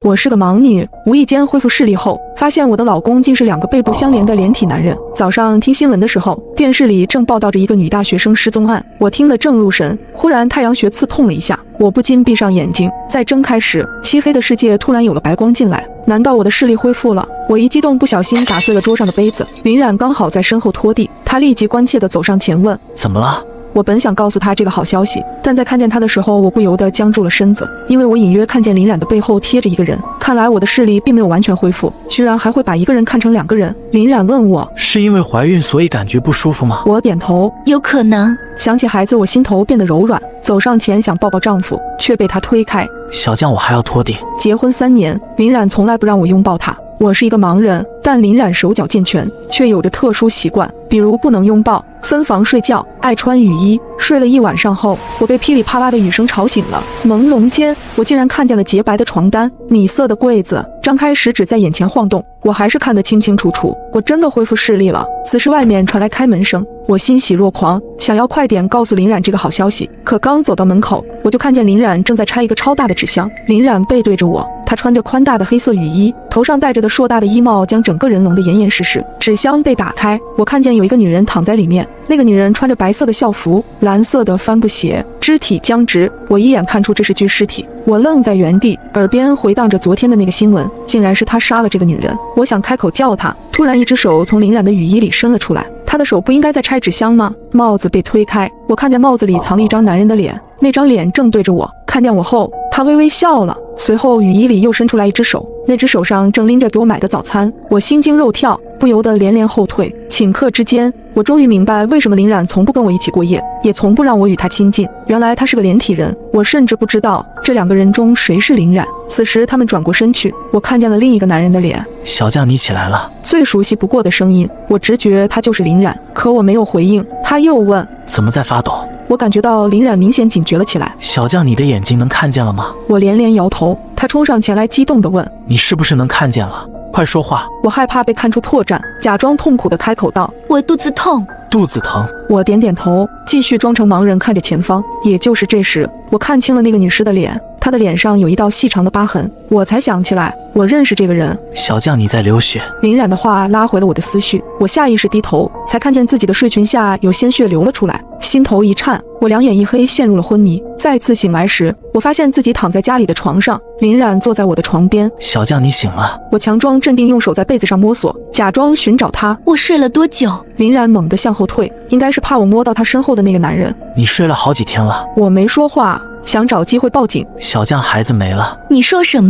我是个盲女，无意间恢复视力后，发现我的老公竟是2个背部相连的连体男人。早上听新闻的时候，电视里正报道着一个女大学生失踪案，我听得正入神，忽然太阳穴刺痛了一下，我不禁闭上眼睛，再睁开时，漆黑的世界突然有了白光进来。难道我的视力恢复了？我一激动，不小心打碎了桌上的杯子。林冉刚好在身后拖地，她立即关切地走上前问：“怎么了？”我本想告诉他这个好消息，但在看见他的时候，我不由得僵住了身子，因为我隐约看见林冉的背后贴着一个人。看来我的视力并没有完全恢复，居然还会把一个人看成2个人。林冉问我：“是因为怀孕所以感觉不舒服吗？”我点头，有可能。想起孩子，我心头变得柔软，走上前想抱抱丈夫，却被他推开。小将，我还要拖地。结婚3年，林冉从来不让我拥抱她。我是一个盲人，但林冉手脚健全，却有着特殊习惯，比如不能拥抱、分房睡觉、爱穿雨衣。睡了1晚上后，我被噼里啪啦的雨声吵醒了。朦胧间，我竟然看见了洁白的床单、米色的柜子，张开食指在眼前晃动，我还是看得清清楚楚。我真的恢复视力了。此时外面传来开门声，我欣喜若狂，想要快点告诉林冉这个好消息。可刚走到门口，我就看见林冉正在拆一个超大的纸箱。林冉背对着我，她穿着宽大的黑色雨衣，头上戴着的硕大的衣帽将整个人笼得严严实实。纸箱被打开，我看见有一个女人躺在里面，那个女人穿着白色的校服，蓝色的帆布鞋，肢体僵直，我一眼看出这是具尸体。我愣在原地，耳边回荡着昨天的那个新闻，竟然是他杀了这个女人。我想开口叫她，突然一只手从林冉的雨衣里伸了出来，她的手不应该在拆纸箱吗？帽子被推开，我看见帽子里藏了一张男人的脸，那张脸正对着我。看见我后，他微微笑了，随后雨衣里又伸出来一只手，那只手上正拎着给我买的早餐。我心惊肉跳，不由得连连后退。顷刻之间，我终于明白为什么林冉从不跟我一起过夜，也从不让我与他亲近。原来他是个连体人，我甚至不知道这2个人中谁是林冉。此时他们转过身去，我看见了另一个男人的脸。小将，你起来了。最熟悉不过的声音，我直觉他就是林冉，可我没有回应。他又问：“怎么在发抖？”我感觉到林冉明显警觉了起来。小将，你的眼睛能看见了吗？我连连摇头。他冲上前来，激动地问：“你是不是能看见了？快说话！”我害怕被看出破绽，假装痛苦地开口道：“我肚子痛。”肚子疼。我点点头，继续装成盲人看着前方。也就是这时，我看清了那个女尸的脸，她的脸上有一道细长的疤痕。我才想起来，我认识这个人。小将，你在流血。林冉的话拉回了我的思绪，我下意识低头，才看见自己的睡裙下有鲜血流了出来，心头一颤，我两眼一黑，陷入了昏迷。再次醒来时，我发现自己躺在家里的床上，林冉坐在我的床边。小将，你醒了。我强装镇定，用手在被子上摸索，假装寻找他。我睡了多久？林冉猛地向后退，应该是怕我摸到他身后的那个男人。你睡了好几天了。我没说话，想找机会报警。小将，孩子没了。你说什么？